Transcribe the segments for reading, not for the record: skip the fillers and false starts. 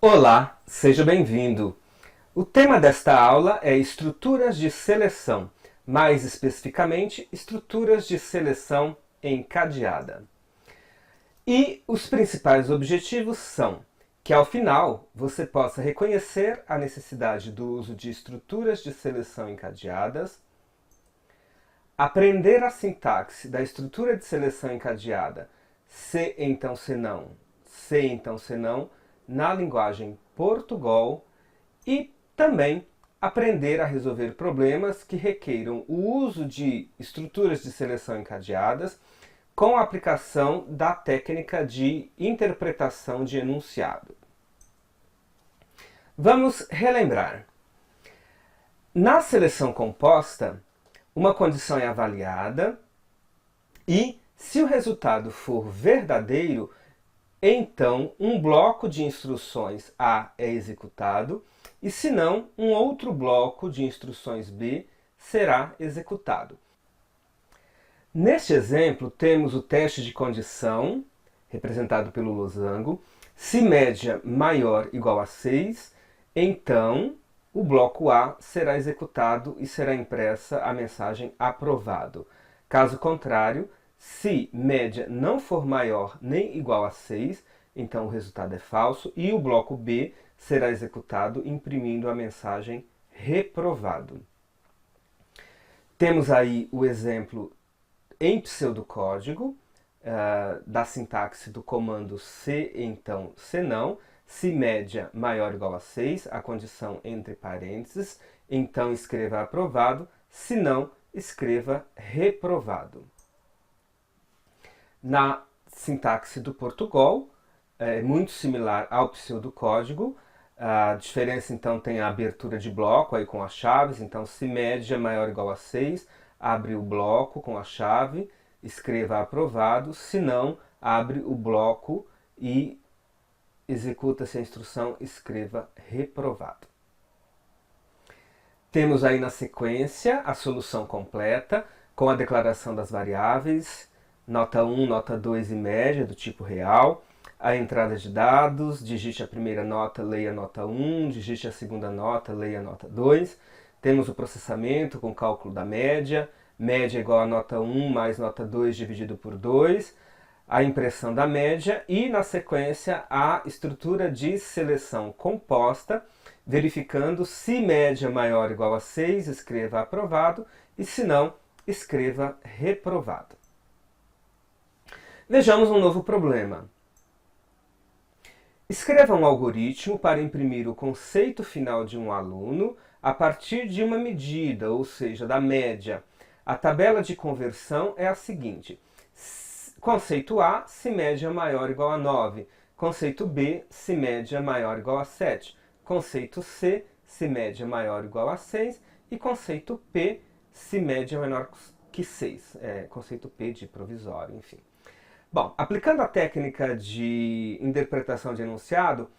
Olá, seja bem-vindo. O tema desta aula é estruturas de seleção, mais especificamente, estruturas de seleção encadeada. E os principais objetivos são que, ao final, você possa reconhecer a necessidade do uso de estruturas de seleção encadeadas, aprender a sintaxe da estrutura de seleção encadeada, se então se não, na linguagem Portugal, e também aprender a resolver problemas que requeiram o uso de estruturas de seleção encadeadas com a aplicação da técnica de interpretação de enunciado. Vamos relembrar. Na seleção composta, uma condição é avaliada e, se o resultado for verdadeiro, então um bloco de instruções A é executado e, se não, um outro bloco de instruções B será executado. Neste exemplo, temos o teste de condição, representado pelo losango. Se média maior ou igual a 6, então o bloco A será executado e será impressa a mensagem aprovado. Caso contrário, se média não for maior nem igual a 6, então o resultado é falso e o bloco B será executado imprimindo a mensagem reprovado. Temos aí o exemplo em pseudocódigo da sintaxe do comando se então se não. Se média maior ou igual a 6, a condição entre parênteses, então escreva aprovado, se não, escreva reprovado. Na sintaxe do Portugal, é muito similar ao pseudocódigo. A diferença então tem a abertura de bloco aí com as chaves. Então, se média maior ou igual a 6, abre o bloco com a chave, escreva aprovado. Se não, abre o bloco e executa-se a instrução, escreva reprovado. Temos aí na sequência a solução completa com a declaração das variáveis, nota 1, nota 2 e média do tipo real, a entrada de dados, digite a primeira nota, leia a nota 1, digite a segunda nota, leia a nota 2. Temos o processamento com cálculo da média, média igual a nota 1 mais nota 2 dividido por 2, a impressão da média e, na sequência, a estrutura de seleção composta, verificando se média maior ou igual a 6, escreva aprovado, e se não, escreva reprovado. Vejamos um novo problema. Escreva um algoritmo para imprimir o conceito final de um aluno a partir de uma medida, ou seja, da média. A tabela de conversão é a seguinte. Conceito A, se média maior ou igual a 9. Conceito B, se média maior ou igual a 7. Conceito C, se média maior ou igual a 6. E conceito P, se média menor que 6. Conceito P de provisório, enfim. Bom, aplicando a técnica de interpretação de enunciado,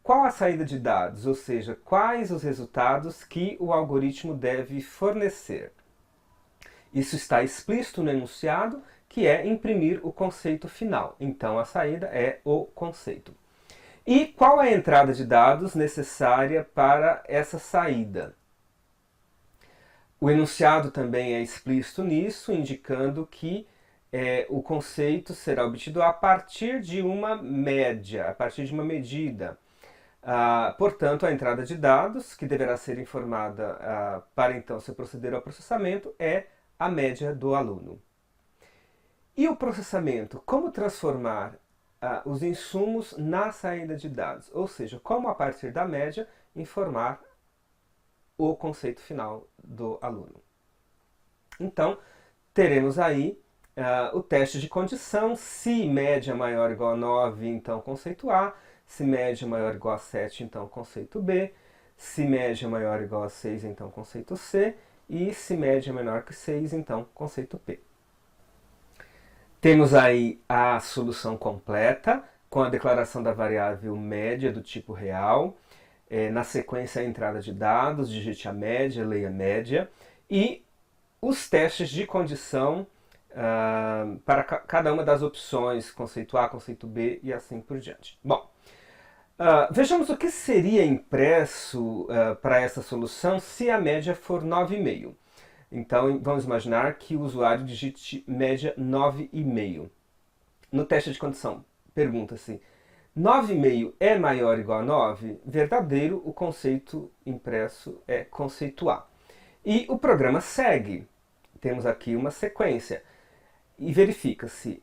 qual a saída de dados? Ou seja, quais os resultados que o algoritmo deve fornecer? Isso está explícito no enunciado, que é imprimir o conceito final. Então, a saída é o conceito. E qual é a entrada de dados necessária para essa saída? O enunciado também é explícito nisso, indicando que o conceito será obtido a partir de uma média, a partir de uma medida. Portanto, a entrada de dados, que deverá ser informada para então se proceder ao processamento, é a média do aluno. E o processamento? Como transformar os insumos na saída de dados? Ou seja, como a partir da média informar o conceito final do aluno. Então, teremos aí o teste de condição. Se média maior ou igual a 9, então conceito A. Se média maior ou igual a 7, então conceito B. Se média maior ou igual a 6, então conceito C. E se média menor que 6, então conceito P. Temos aí a solução completa, com a declaração da variável média do tipo real. Na sequência, a entrada de dados, digite a média, leia a média. E os testes de condição para cada uma das opções, conceito A, conceito B e assim por diante. Bom, Vejamos o que seria impresso para essa solução se a média for 9,5. Então, vamos imaginar que o usuário digite média 9,5. No teste de condição, pergunta-se: 9,5 é maior ou igual a 9? Verdadeiro, o conceito impresso é conceito A. E o programa segue. Temos aqui uma sequência. E verifica-se,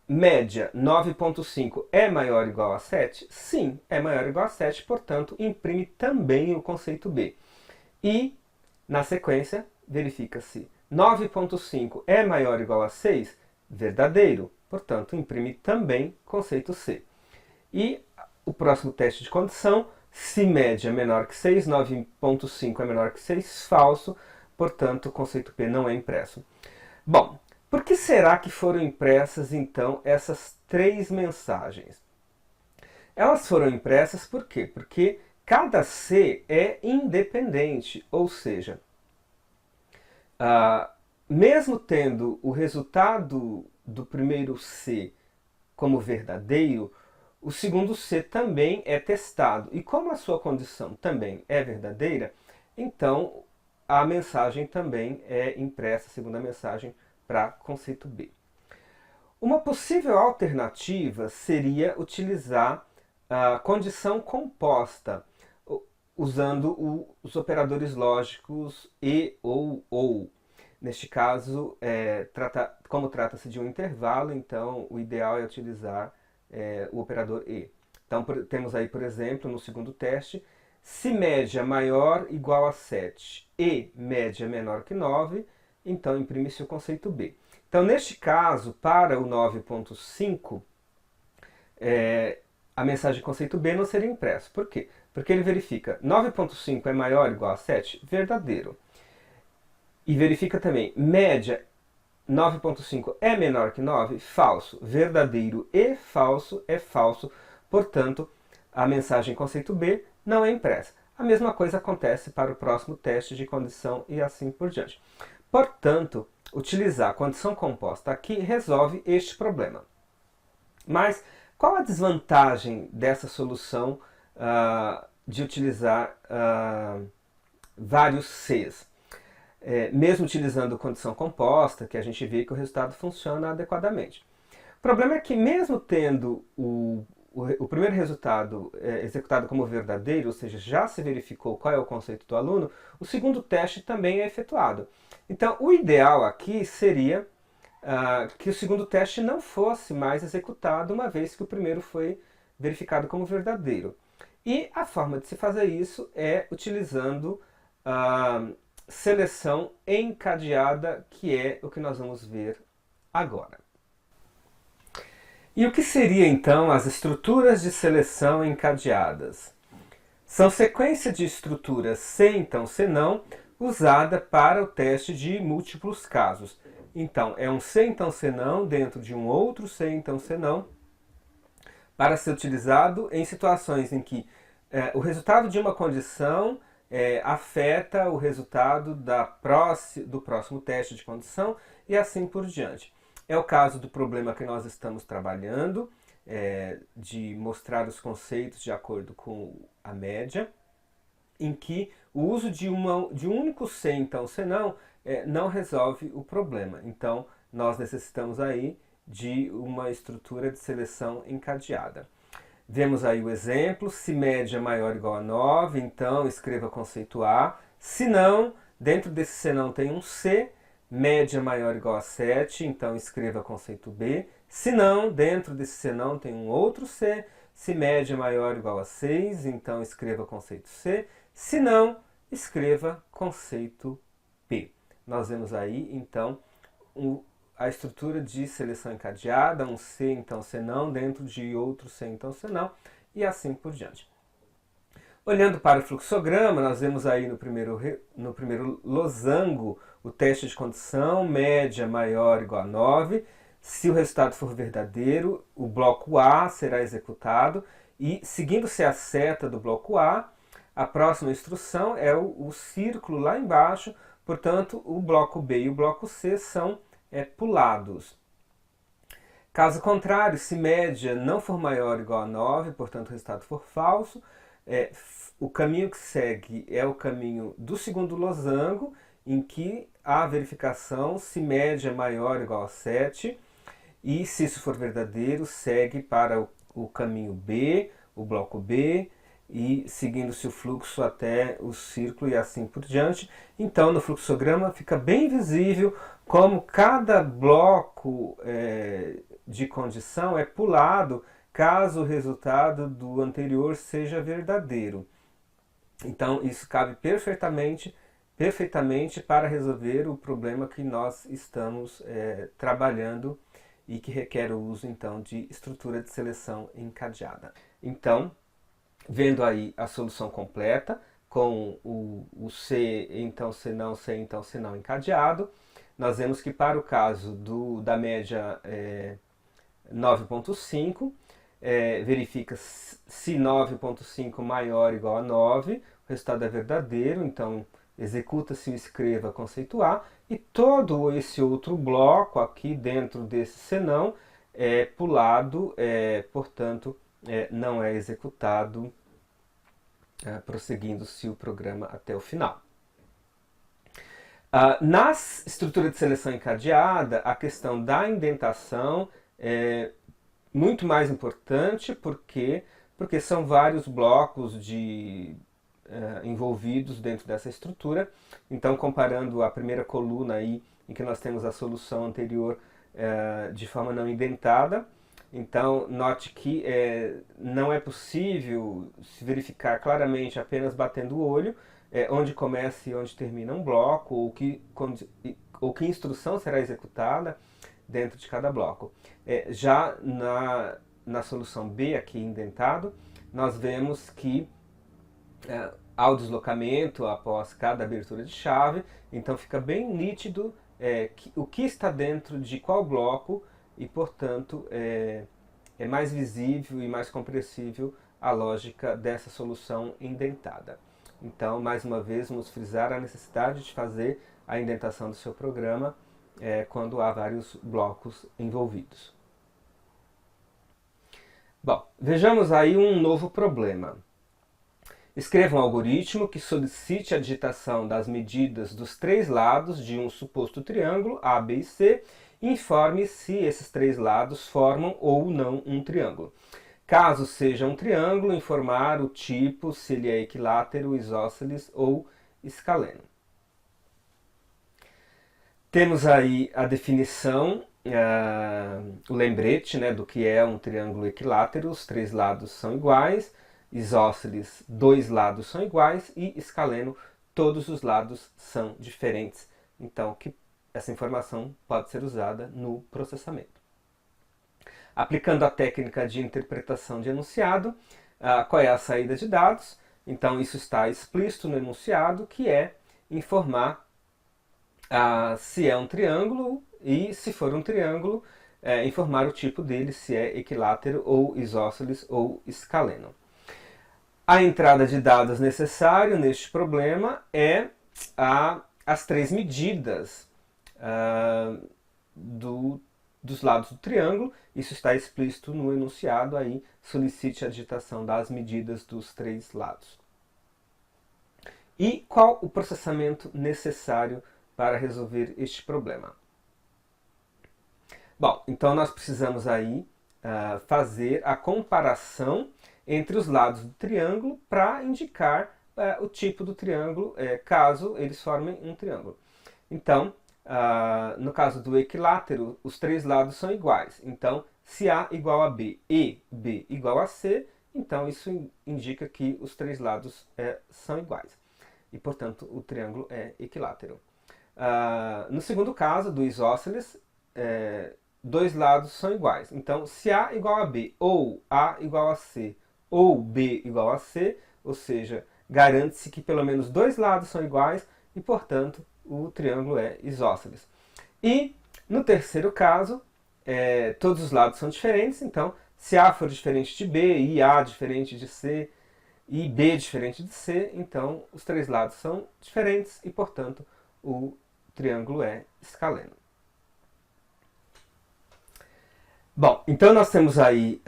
média 9,5 é maior ou igual a 7? Sim, é maior ou igual a 7, portanto, imprime também o conceito B. E, na sequência, verifica-se 9,5 é maior ou igual a 6? Verdadeiro, portanto, imprime também conceito C. E o próximo teste de condição, se média é menor que 6, 9,5 é menor que 6, falso, portanto, o conceito P não é impresso. Bom, por que será que foram impressas, então, essas três mensagens? Elas foram impressas por quê? Porque cada C é independente, ou seja, mesmo tendo o resultado do primeiro C como verdadeiro, o segundo C também é testado. E como a sua condição também é verdadeira, então a mensagem também é impressa, a segunda mensagem, para conceito B. Uma possível alternativa seria utilizar a condição composta, usando os operadores lógicos e ou. Neste caso, como trata-se de um intervalo, então o ideal é utilizar o operador e. Então temos aí, por exemplo, no segundo teste, se média maior ou igual a 7 e média menor que 9, então imprime-se o conceito B. Então, neste caso, para o 9,5, a mensagem conceito B não seria impressa. Por quê? Porque ele verifica 9,5 é maior ou igual a 7? Verdadeiro. E verifica também média 9,5 é menor que 9? Falso. Verdadeiro e falso é falso. Portanto, a mensagem conceito B não é impressa. A mesma coisa acontece para o próximo teste de condição e assim por diante. Portanto, utilizar a condição composta aqui resolve este problema. Mas qual a desvantagem dessa solução de utilizar vários Cs? Mesmo utilizando condição composta, que a gente vê que o resultado funciona adequadamente. O problema é que mesmo tendo o primeiro resultado executado como verdadeiro, ou seja, já se verificou qual é o conceito do aluno, o segundo teste também é efetuado. Então, o ideal aqui seria que o segundo teste não fosse mais executado, uma vez que o primeiro foi verificado como verdadeiro. E a forma de se fazer isso é utilizando a seleção encadeada, que é o que nós vamos ver agora. E o que seria então as estruturas de seleção encadeadas? São sequência de estruturas se então se não, usada para o teste de múltiplos casos. Então, é um se então se não dentro de um outro se então se não, para ser utilizado em situações em que o resultado de uma condição afeta o resultado do próximo teste de condição e assim por diante. É o caso do problema que nós estamos trabalhando, de mostrar os conceitos de acordo com a média, em que o uso de um único se, então, se não resolve o problema. Então, nós necessitamos aí de uma estrutura de seleção encadeada. Vemos aí o exemplo, se média maior ou igual a 9, então escreva conceito A. Se não, dentro desse se não tem um C, média maior ou igual a 7, então escreva conceito B. Se não, dentro desse se não tem um outro C, se média maior ou igual a 6, então escreva conceito C. Se não, escreva conceito P. Nós vemos aí, então, a estrutura de seleção encadeada, um se, então, se não, dentro de outro se, então, se não, e assim por diante. Olhando para o fluxograma, nós vemos aí no primeiro losango o teste de condição, média maior ou igual a 9. Se o resultado for verdadeiro, o bloco A será executado e, seguindo-se a seta do bloco A, a próxima instrução é o círculo lá embaixo, portanto, o bloco B e o bloco C são pulados. Caso contrário, se média não for maior ou igual a 9, portanto o resultado for falso, o caminho que segue é o caminho do segundo losango, em que a verificação se média é maior ou igual a 7, e se isso for verdadeiro, segue para o caminho B, o bloco B, e seguindo-se o fluxo até o círculo e assim por diante. Então, no fluxograma fica bem visível como cada bloco de condição é pulado caso o resultado do anterior seja verdadeiro. Então, isso cabe perfeitamente para resolver o problema que nós estamos trabalhando e que requer o uso, então, de estrutura de seleção encadeada. Então, vendo aí a solução completa, com o C, então C não, C, então C não encadeado, nós vemos que para o caso da média 9.5, verifica se 9.5 maior ou igual a 9, o resultado é verdadeiro, então executa-se o escreva conceituar, e todo esse outro bloco aqui dentro desse senão é pulado, portanto não é executado, prosseguindo-se o programa até o final. Na estrutura de seleção encadeada, a questão da indentação é muito mais importante porque são vários blocos envolvidos dentro dessa estrutura. Então, comparando a primeira coluna aí, em que nós temos a solução anterior de forma não indentada, então note que não é possível se verificar claramente apenas batendo o olho onde começa e onde termina um bloco, ou que instrução será executada dentro de cada bloco. Já na solução B, aqui indentado, nós vemos que há o deslocamento após cada abertura de chave, então fica bem nítido o que está dentro de qual bloco e, portanto, é mais visível e mais compreensível a lógica dessa solução indentada. Então, mais uma vez, vamos frisar a necessidade de fazer a indentação do seu programa quando há vários blocos envolvidos. Bom, vejamos aí um novo problema. Escreva um algoritmo que solicite a digitação das medidas dos três lados de um suposto triângulo, A, B e C, e informe se esses três lados formam ou não um triângulo. Caso seja um triângulo, informar o tipo, se ele é equilátero, isósceles ou escaleno. Temos aí a definição, o lembrete, né, do que é um triângulo equilátero. Os três lados são iguais, isósceles, dois lados são iguais, e escaleno, todos os lados são diferentes. Então, essa informação pode ser usada no processamento. Aplicando a técnica de interpretação de enunciado, qual é a saída de dados? Então, isso está explícito no enunciado, que é informar se é um triângulo e, se for um triângulo, informar o tipo dele, se é equilátero ou isósceles ou escaleno. A entrada de dados necessário neste problema é as três medidas dos lados do triângulo. Isso está explícito no enunciado, aí solicite a digitação das medidas dos três lados. E qual o processamento necessário para resolver este problema? Bom, então nós precisamos aí fazer a comparação entre os lados do triângulo para indicar o tipo do triângulo, caso eles formem um triângulo. Então, no caso do equilátero, os três lados são iguais. Então, se A igual a B e B igual a C, então isso indica que os três lados são iguais. E, portanto, o triângulo é equilátero. No segundo caso, do isósceles, dois lados são iguais. Então, se A igual a B, ou A igual a C, ou B igual a C, ou seja, garante-se que pelo menos dois lados são iguais e, portanto, o triângulo é isósceles. E, no terceiro caso, todos os lados são diferentes, então, se A for diferente de B, e A diferente de C, e B diferente de C, então os três lados são diferentes e, portanto, o triângulo é escaleno. Bom, então nós temos aí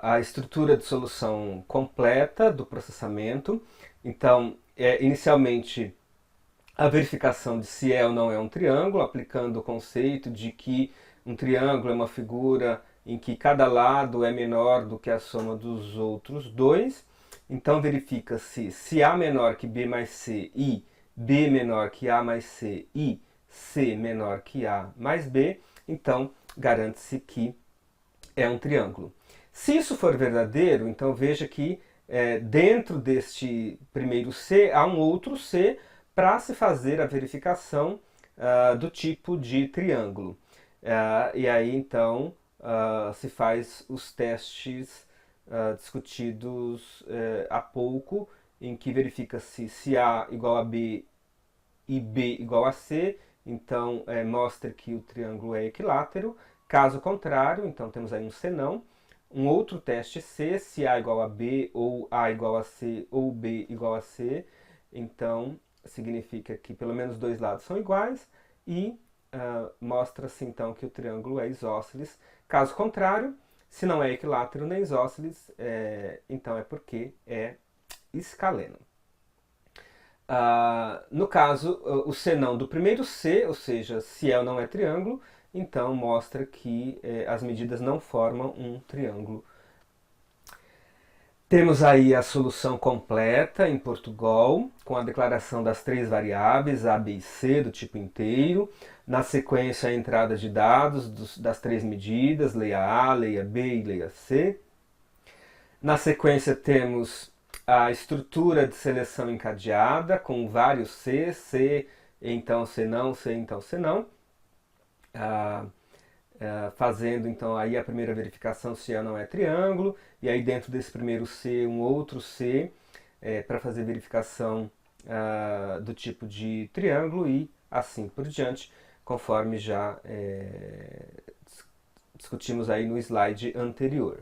a estrutura de solução completa do processamento. Então, inicialmente, a verificação de se é ou não é um triângulo, aplicando o conceito de que um triângulo é uma figura em que cada lado é menor do que a soma dos outros dois. Então verifica-se se A menor que B mais C e B menor que A mais C e C menor que A mais B. Então garante-se que é um triângulo. Se isso for verdadeiro, então veja que dentro deste primeiro C há um outro C para se fazer a verificação do tipo de triângulo. E aí então se faz os testes discutidos há pouco, em que verifica-se se A igual a B e B igual a C, então mostra que o triângulo é equilátero. Caso contrário, então temos aí um senão. Um outro teste C, se A igual a B, ou A igual a C, ou B igual a C, então significa que pelo menos dois lados são iguais e mostra-se então que o triângulo é isósceles. Caso contrário, se não é equilátero nem isósceles, então é porque é escaleno. No caso, o senão do primeiro C, ou seja, se é ou não é triângulo, então mostra que as medidas não formam um triângulo. Temos aí a solução completa em Portugal, com a declaração das três variáveis, A, B e C, do tipo inteiro. Na sequência, a entrada de dados das três medidas, leia A, leia B e leia C. Na sequência, temos a estrutura de seleção encadeada, com vários C, C, então C não, C, então C não. Fazendo então aí a primeira verificação se é ou não é triângulo, e aí dentro desse primeiro C, um outro C, para fazer verificação do tipo de triângulo e assim por diante, conforme já discutimos aí no slide anterior.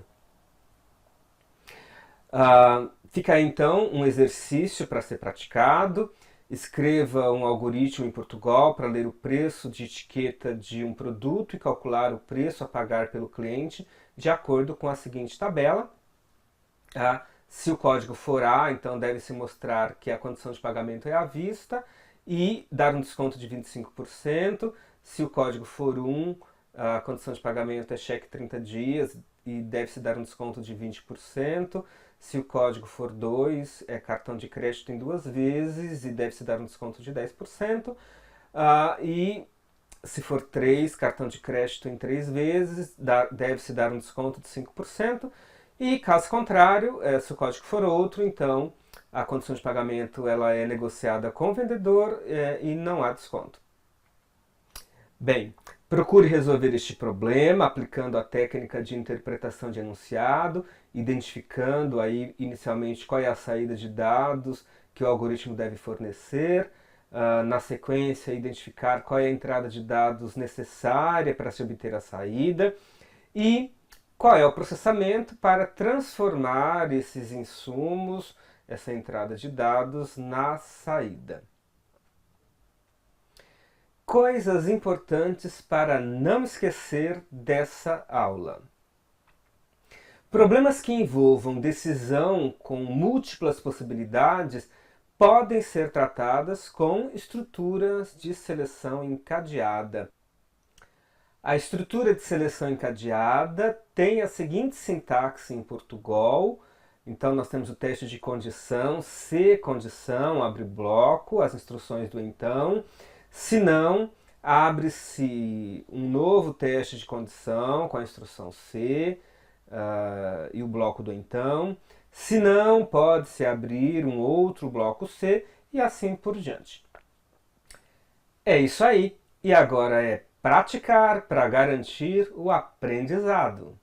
Fica aí então um exercício para ser praticado. Escreva um algoritmo em Portugal para ler o preço de etiqueta de um produto e calcular o preço a pagar pelo cliente de acordo com a seguinte tabela. Se o código for A, então deve-se mostrar que a condição de pagamento é à vista e dar um desconto de 25%. Se o código for 1, a condição de pagamento é cheque 30 dias e deve-se dar um desconto de 20%. Se o código for 2, é cartão de crédito em 2 vezes e deve-se dar um desconto de 10%. E se for 3, cartão de crédito em 3 vezes, deve-se dar um desconto de 5%. E caso contrário, se o código for outro, então a condição de pagamento ela é negociada com o vendedor e não há desconto. Bem, procure resolver este problema aplicando a técnica de interpretação de enunciado, identificando aí inicialmente qual é a saída de dados que o algoritmo deve fornecer, na sequência identificar qual é a entrada de dados necessária para se obter a saída e qual é o processamento para transformar esses insumos, essa entrada de dados, na saída. Coisas importantes para não esquecer dessa aula. Problemas que envolvam decisão com múltiplas possibilidades podem ser tratadas com estruturas de seleção encadeada. A estrutura de seleção encadeada tem a seguinte sintaxe em Portugal. Então nós temos o teste de condição, se condição, abre bloco, as instruções do então. Se não, abre-se um novo teste de condição com a instrução C e o bloco do então. Se não, pode-se abrir um outro bloco C e assim por diante. É isso aí. E agora é praticar para garantir o aprendizado.